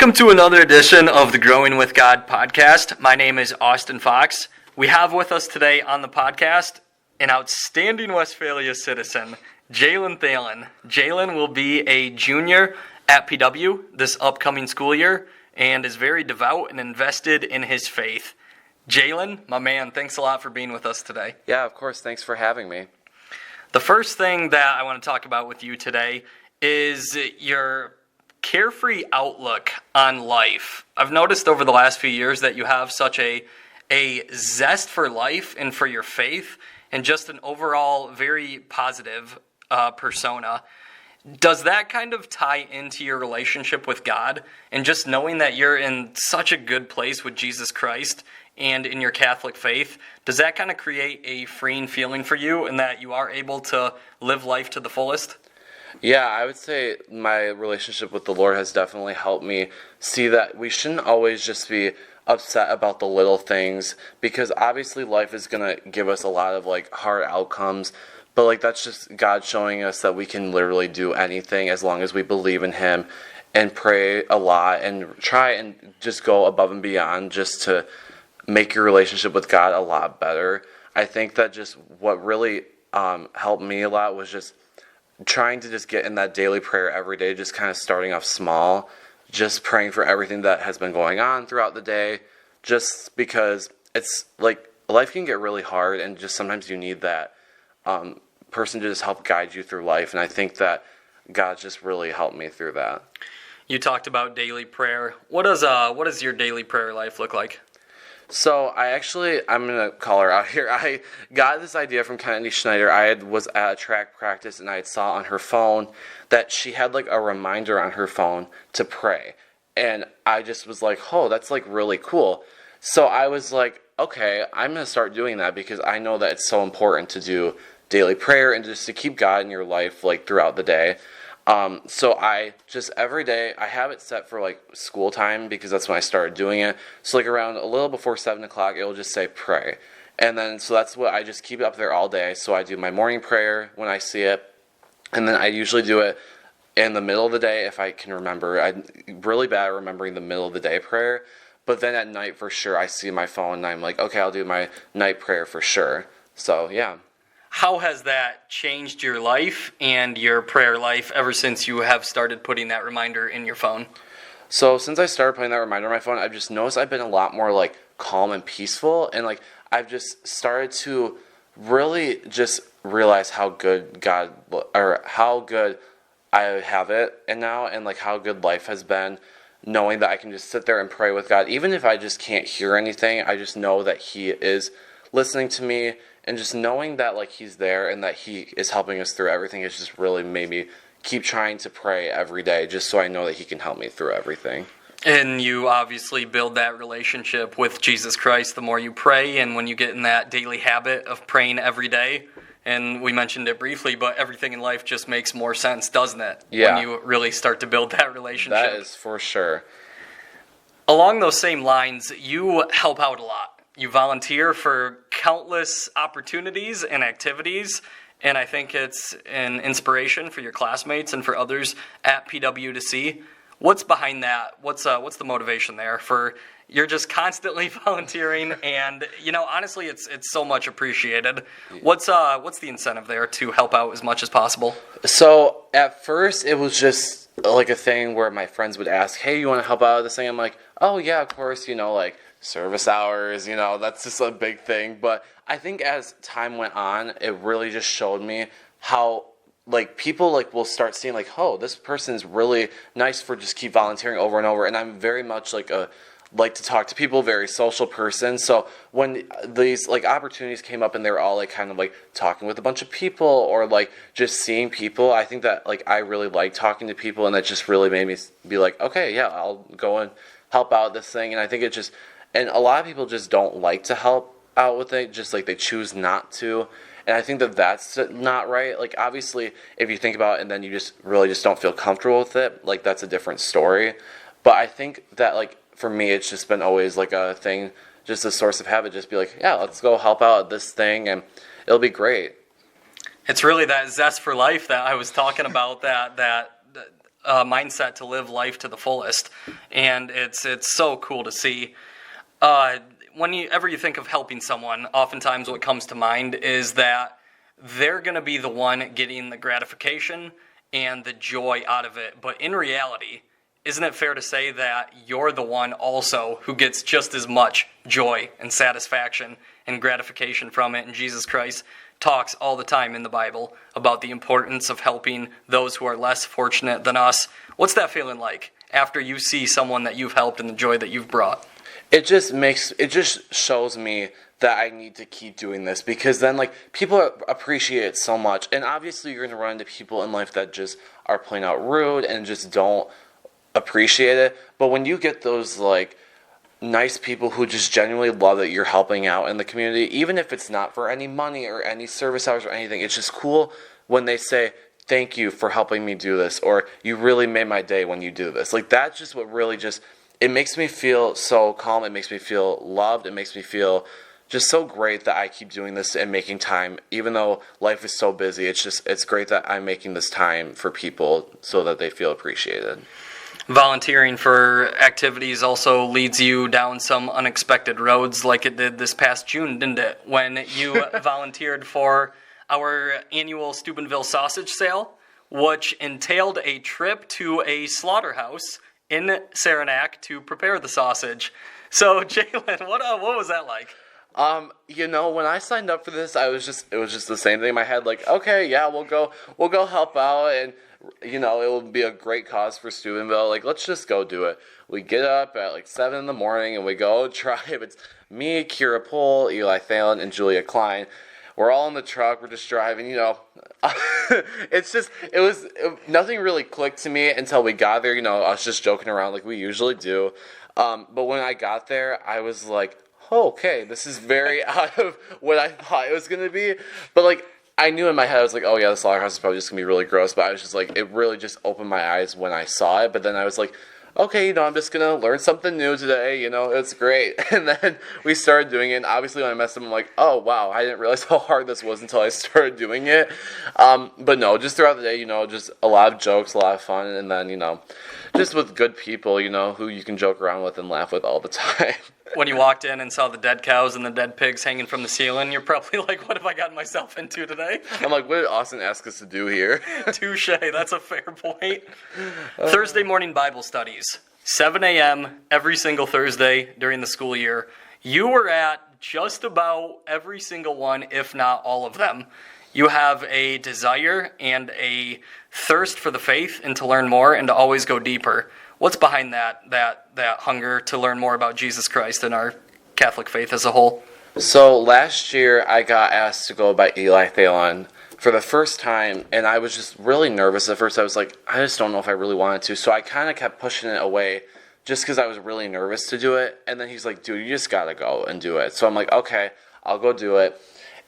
Welcome to another edition of the Growing with God podcast. My name is Austin Fox. We have with us today on the podcast an outstanding Westphalia citizen, Jalen Thelen. Jalen will be a junior at PW this upcoming school year and is very devout and invested in his faith. Jalen, my man, thanks a lot for being with us today. Yeah, of course. Thanks for having me. The first thing that I want to talk about with you today is your carefree outlook on life. I've noticed over the last few years that you have such a zest for life and for your faith and just an overall very positive persona. Does that kind of tie into your relationship with God and just knowing that you're in such a good place with Jesus Christ and in your Catholic faith? Does that kind of create a freeing feeling for you and that you are able to live life to the fullest? Yeah, I would say my relationship with the Lord has definitely helped me see that we shouldn't always just be upset about the little things, because obviously life is going to give us a lot of hard outcomes, but that's just God showing us that we can literally do anything as long as we believe in Him and pray a lot and try and just go above and beyond just to make your relationship with God a lot better. I think that just what really helped me a lot was just trying to just get in that daily prayer every day, just kind of starting off small, just praying for everything that has been going on throughout the day, just because it's life can get really hard and just sometimes you need that person to just help guide you through life. And I think that God just really helped me through that. You talked about daily prayer. What does your daily prayer life look like? So I'm going to call her out here. I got this idea from Kennedy Schneider. Was at a track practice and I saw on her phone that she had a reminder on her phone to pray. And I just was like, oh, that's really cool. So I was like, okay, I'm going to start doing that because I know that it's so important to do daily prayer and just to keep God in your life throughout the day. So I just every day I have it set for school time because that's when I started doing it. So around a little before 7 o'clock, it will just say pray. And then, so that's what I just keep it up there all day. So I do my morning prayer when I see it. And then I usually do it in the middle of the day if I can remember. I'm really bad at remembering the middle of the day prayer. But then at night for sure, I see my phone and I'm like, okay, I'll do my night prayer for sure. So yeah. How has that changed your life and your prayer life ever since you have started putting that reminder in your phone? So since I started putting that reminder on my phone, I've just noticed I've been a lot more calm and peaceful, and I've just started to really just realize how good God, or how good I have it and now, and how good life has been, knowing that I can just sit there and pray with God. Even if I just can't hear anything, I just know that He is listening to me. And just knowing that He's there and that He is helping us through everything has just really made me keep trying to pray every day just so I know that He can help me through everything. And you obviously build that relationship with Jesus Christ the more you pray, and when you get in that daily habit of praying every day, and we mentioned it briefly, but everything in life just makes more sense, doesn't it? Yeah. When you really start to build that relationship. That is for sure. Along those same lines, you help out a lot. You volunteer for countless opportunities and activities, and I think it's an inspiration for your classmates and for others at PW to see. What's behind that? What's the motivation there for you're just constantly volunteering, and honestly, it's so much appreciated. What's the incentive there to help out as much as possible? So at first, it was just a thing where my friends would ask, "Hey, you want to help out with this thing?" I'm like, "Oh yeah, of course." Service hours, that's just a big thing. But I think as time went on, it really just showed me how people will start seeing oh, this person's really nice for just keep volunteering over and over. And I'm very much like to talk to people, very social person. So when these opportunities came up and they were all kind of talking with a bunch of people or just seeing people, I think that I really like talking to people, and that just really made me be okay, yeah, I'll go and help out this thing. And I think it just, and a lot of people just don't like to help out with it, just they choose not to. And I think that that's not right. Obviously, if you think about it and then you just really just don't feel comfortable with it, that's a different story. But I think that, for me, it's just been always, a thing, just a source of habit, just be yeah, let's go help out at this thing, and it'll be great. It's really that zest for life that I was talking about, that mindset to live life to the fullest, and it's so cool to see. Whenever you think of helping someone, oftentimes what comes to mind is that they're going to be the one getting the gratification and the joy out of it. But in reality, isn't it fair to say that you're the one also who gets just as much joy and satisfaction and gratification from it? And Jesus Christ talks all the time in the Bible about the importance of helping those who are less fortunate than us. What's that feeling like after you see someone that you've helped and the joy that you've brought? It just shows me that I need to keep doing this, because then like people appreciate it so much. And obviously you're going to run into people in life that just are plain out rude and just don't appreciate it. But when you get those like nice people who just genuinely love that you're helping out in the community, even if it's not for any money or any service hours or anything, it's just cool when they say, thank you for helping me do this, or you really made my day when you do this. Like that's just what really just, it makes me feel so calm. It makes me feel loved. It makes me feel just so great that I keep doing this and making time, even though life is so busy. It's great that I'm making this time for people so that they feel appreciated. Volunteering for activities also leads you down some unexpected roads, like it did this past June, didn't it? When you volunteered for our annual Steubenville sausage sale, which entailed a trip to a slaughterhouse in Saranac to prepare the sausage. So, Jalen, what was that like? When I signed up for this, it was just the same thing in my head. Like, okay, yeah, we'll go help out, and it will be a great cause for Steubenville. Like, let's just go do it. We get up at like 7 a.m. and we go drive. It's me, Kira Pohl, Eli Thelen, and Julia Klein. We're all in the truck. We're just driving. Nothing really clicked to me until we got there. I was just joking around like we usually do. But when I got there, I was like, oh, okay, this is very out of what I thought it was going to be. But, like, I knew in my head, I was like, oh, yeah, the slaughterhouse is probably just going to be really gross. But I was just like, it really just opened my eyes when I saw it. But then I was like, okay, I'm just going to learn something new today. It's great. And then we started doing it. And obviously, when I messed up, I'm like, oh, wow, I didn't realize how hard this was until I started doing it. But no, just throughout the day, just a lot of jokes, a lot of fun. And then, just with good people, who you can joke around with and laugh with all the time. When you walked in and saw the dead cows and the dead pigs hanging from the ceiling, you're probably like, what have I gotten myself into today? I'm like, what did Austin ask us to do here? Touche, that's a fair point. Thursday morning Bible studies, 7 a.m. every single Thursday during the school year. You were at just about every single one, if not all of them. You have a desire and a thirst for the faith and to learn more and to always go deeper. What's behind that hunger to learn more about Jesus Christ and our Catholic faith as a whole? So last year I got asked to go by Eli Thelen for the first time, and I was just really nervous at first. I was like, I just don't know if I really wanted to. So I kind of kept pushing it away just because I was really nervous to do it. And then he's like, dude, you just got to go and do it. So I'm like, okay, I'll go do it.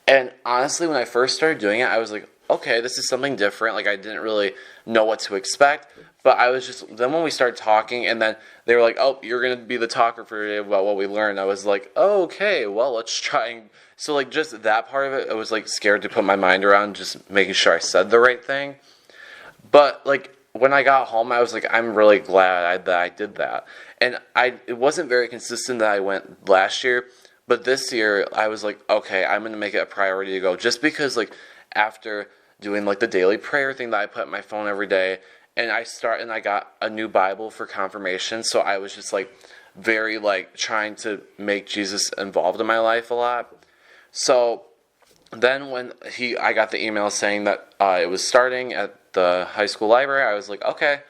And honestly, when I first started doing it, I was like, okay, this is something different. Like, I didn't really know what to expect. But I was just, then when we started talking, and then they were like, oh, you're going to be the talker for today about what we learned. I was like, oh, okay, well, let's try. And so, like, just that part of it, I was, like, scared to put my mind around just making sure I said the right thing. But, like, when I got home, I was like, I'm really glad that I did that. And it wasn't very consistent that I went last year. But this year, I was like, okay, I'm going to make it a priority to go. Just because, like, after doing, like, the daily prayer thing that I put on my phone every day, and I got a new Bible for confirmation, so I was just, like, very, like, trying to make Jesus involved in my life a lot. So then when I got the email saying that it was starting at the high school library, I was like, okay,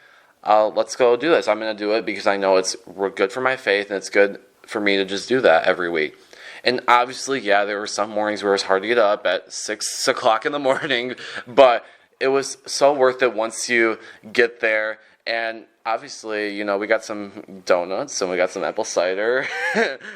let's go do this. I'm going to do it because I know it's good for my faith, and it's good for me to just do that every week. And obviously, yeah, there were some mornings where it was hard to get up at 6 o'clock in the morning, but it was so worth it once you get there. And obviously, we got some donuts and we got some apple cider,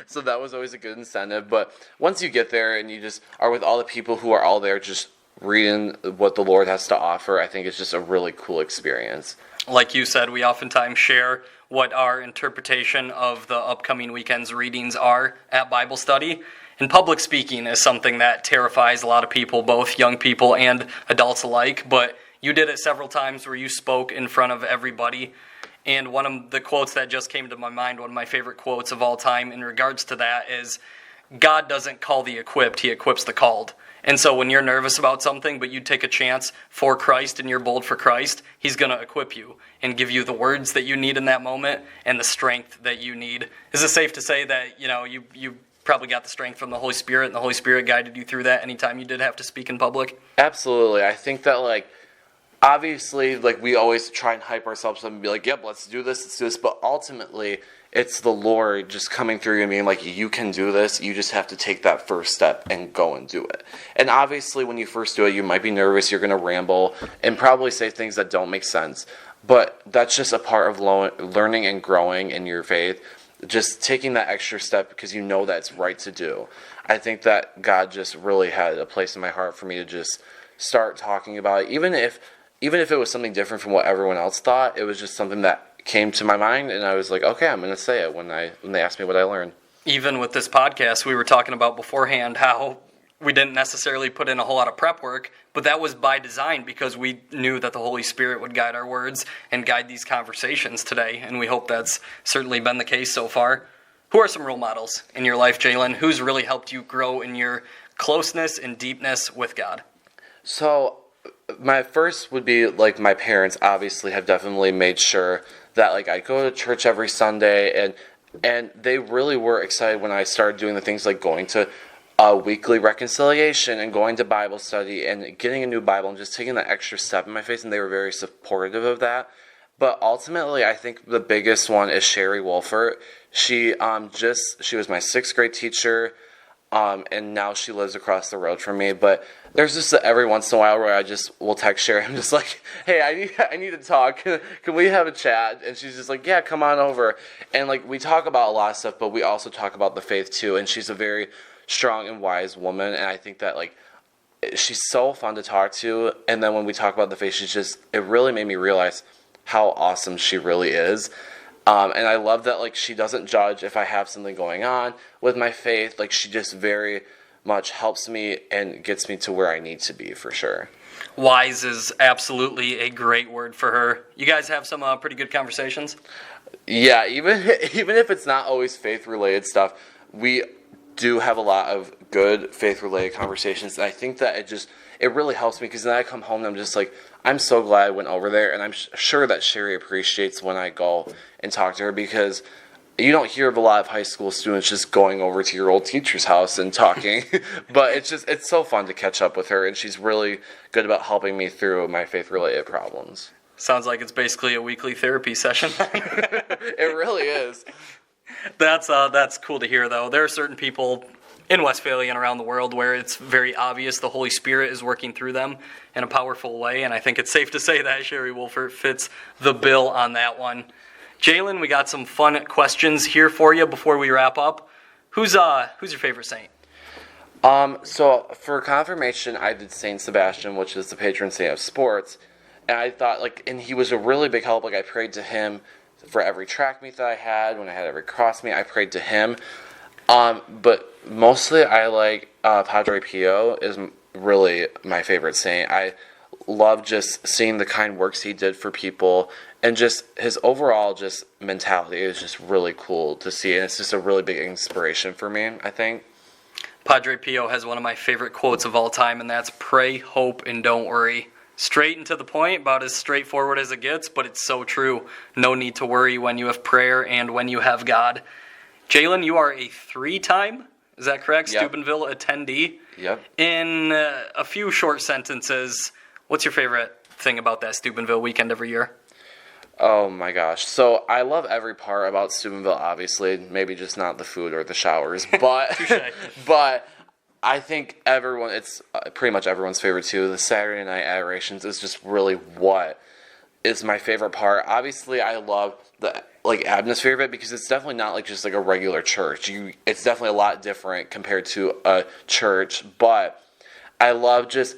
so that was always a good incentive. But once you get there and you just are with all the people who are all there just reading what the Lord has to offer, I think it's just a really cool experience. Like you said, we oftentimes share what our interpretation of the upcoming weekend's readings are at Bible study. And public speaking is something that terrifies a lot of people, both young people and adults alike. But You did it several times where you spoke in front of everybody. And one of the quotes that just came to my mind, one of my favorite quotes of all time in regards to that is, God doesn't call the equipped, he equips the called. And so when you're nervous about something, but you take a chance for Christ and you're bold for Christ, he's going to equip you and give you the words that you need in that moment and the strength that you need. Is it safe to say that, you probably got the strength from the Holy Spirit and the Holy Spirit guided you through that anytime you did have to speak in public? Absolutely. I think that, obviously, we always try and hype ourselves up and be like, yep, let's do this. But ultimately, it's the Lord just coming through you and being like, you can do this. You just have to take that first step and go and do it. And obviously, when you first do it, you might be nervous. You're going to ramble and probably say things that don't make sense. But that's just a part of learning and growing in your faith. Just taking that extra step because you know that's right to do. I think that God just really had a place in my heart for me to just start talking about it. Even if it was something different from what everyone else thought, it was just something that came to my mind, and I was like, okay, I'm going to say it when they asked me what I learned. Even with this podcast, we were talking about beforehand how we didn't necessarily put in a whole lot of prep work, but that was by design because we knew that the Holy Spirit would guide our words and guide these conversations today, and we hope that's certainly been the case so far. Who are some role models in your life, Jalen? Who's really helped you grow in your closeness and deepness with God? So my first would be my parents obviously have definitely made sure that I go to church every Sunday, and they really were excited when I started doing the things like going to a weekly reconciliation and going to Bible study and getting a new Bible and just taking that extra step in my faith, and they were very supportive of that. But ultimately, I think the biggest one is Sherry Wolfert. She was my 6th grade teacher. And now she lives across the road from me. But there's just every once in a while where I just will text Sherry. I'm just like, hey, I need to talk. Can we have a chat? And she's just like, yeah, come on over. And we talk about a lot of stuff, but we also talk about the faith too. And she's a very strong and wise woman. And I think that she's so fun to talk to. And then when we talk about the faith, it really made me realize how awesome she really is. And I love that, she doesn't judge if I have something going on with my faith. She just very much helps me and gets me to where I need to be, for sure. Wise is absolutely a great word for her. You guys have some pretty good conversations? Yeah, even if it's not always faith-related stuff, we do have a lot of good faith-related conversations. And I think that it really helps me because then I come home and I'm just like, I'm so glad I went over there, and I'm sure that Sherry appreciates when I go and talk to her because you don't hear of a lot of high school students just going over to your old teacher's house and talking, but it's so fun to catch up with her, and she's really good about helping me through my faith-related problems. Sounds like it's basically a weekly therapy session. It really is. That's cool to hear, though. There are certain people in Westphalia and around the world where it's very obvious the Holy Spirit is working through them in a powerful way, and I think it's safe to say that Sherry Wolfert fits the bill on that one. Jalen, we got some fun questions here for you before we wrap up. Who's your favorite saint? So for confirmation, I did Saint Sebastian, which is the patron saint of sports, and I thought and he was a really big help. I prayed to him for every track meet that I had. When I had every cross meet, I prayed to him. But mostly I like Padre Pio is really my favorite saint. I love just seeing the kind works he did for people, and just his overall just mentality is just really cool to see, and it's just a really big inspiration for me, I think. Padre Pio has one of my favorite quotes of all time, and that's pray, hope, and don't worry. Straight and to the point, about as straightforward as it gets, but it's so true. No need to worry when you have prayer and when you have God. Jalen, you are a 3-time, is that correct, yep, Steubenville attendee? Yep. In a few short sentences, what's your favorite thing about that Steubenville weekend every year? Oh my gosh. So I love every part about Steubenville, obviously. Maybe just not the food or the showers. But but I think it's pretty much everyone's favorite too. The Saturday night adorations is just really what is my favorite part. Obviously, I love the atmosphere of it because it's definitely not just a regular church. It's definitely a lot different compared to a church. But I love just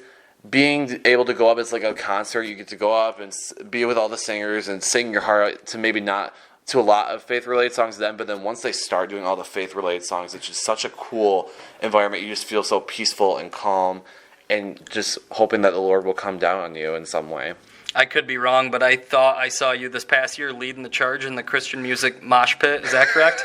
being able to go up. It's like a concert. You get to go up and be with all the singers and sing your heart out to maybe not to a lot of faith-related songs then, but then once they start doing all the faith-related songs, it's just such a cool environment. You just feel so peaceful and calm, and just hoping that the Lord will come down on you in some way. I could be wrong, but I thought I saw you this past year leading the charge in the Christian music mosh pit. Is that correct?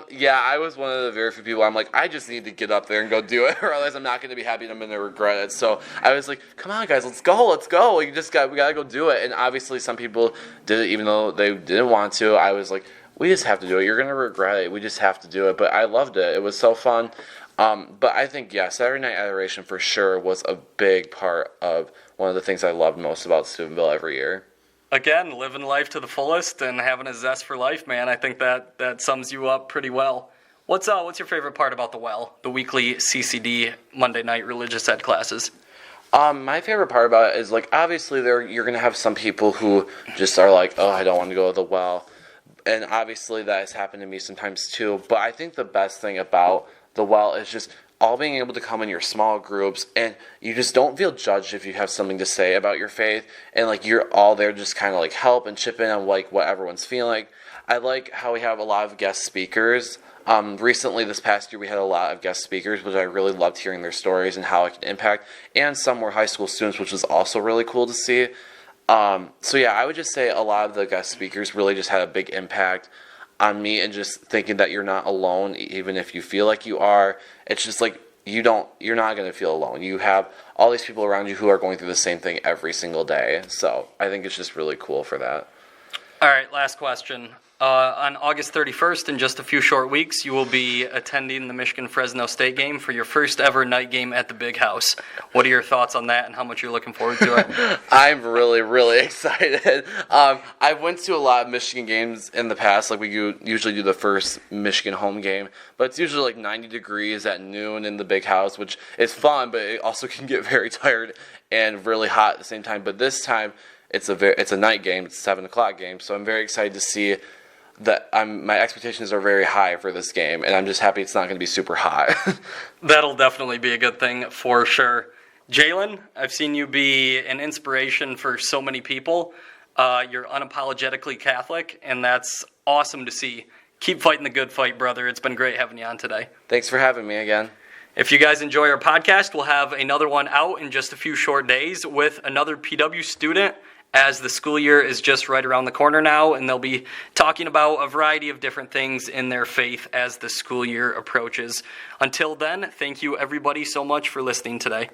Yeah, I was one of the very few people. I'm like, I just need to get up there and go do it, or otherwise I'm not going to be happy and I'm going to regret it. So I was like, come on, guys, let's go. We got to go do it. And obviously some people did it even though they didn't want to. I was like, we just have to do it. You're going to regret it. We just have to do it. But I loved it. It was so fun. But I think, yeah, Saturday Night Adoration for sure was a big part of one of the things I loved most about Steubenville every year. Again, living life to the fullest and having a zest for life, man. I think that sums you up pretty well. What's your favorite part about the Well, the weekly CCD Monday night religious ed classes? My favorite part about it is, like, obviously you're going to have some people who just are like, oh, I don't want to go to the Well. And obviously that has happened to me sometimes too. But I think the best thing about the Well is just all being able to come in your small groups, and you just don't feel judged if you have something to say about your faith, and like you're all there just kind of like help and chip in on like what everyone's feeling. I like how we have a lot of guest speakers. Recently, this past year, we had a lot of guest speakers, which I really loved hearing their stories and how it can impact, and some were high school students, which was also really cool to see. So yeah, I would just say a lot of the guest speakers really just had a big impact on me, and just thinking that you're not alone, even if you feel like you are. It's just like you're not going to feel alone. You have all these people around you who are going through the same thing every single day. So I think it's just really cool for that. All right, last question. On August 31st, in just a few short weeks, you will be attending the Michigan-Fresno State game for your first ever night game at the Big House. What are your thoughts on that and how much you're looking forward to it? I'm really, really excited. I went to a lot of Michigan games in the past. Like, we usually do the first Michigan home game, but it's usually like 90 degrees at noon in the Big House, which is fun, but it also can get very tired and really hot at the same time. But this time, it's a night game. It's a 7 o'clock game, so I'm very excited to see that. My expectations are very high for this game, and I'm just happy it's not going to be super hot. That'll definitely be a good thing for sure. Jalen, I've seen you be an inspiration for so many people. You're unapologetically Catholic, and that's awesome to see. Keep fighting the good fight, brother. It's been great having you on today. Thanks for having me again. If you guys enjoy our podcast, we'll have another one out in just a few short days with another PW student, as the school year is just right around the corner now, and they'll be talking about a variety of different things in their faith as the school year approaches. Until then, thank you everybody so much for listening today.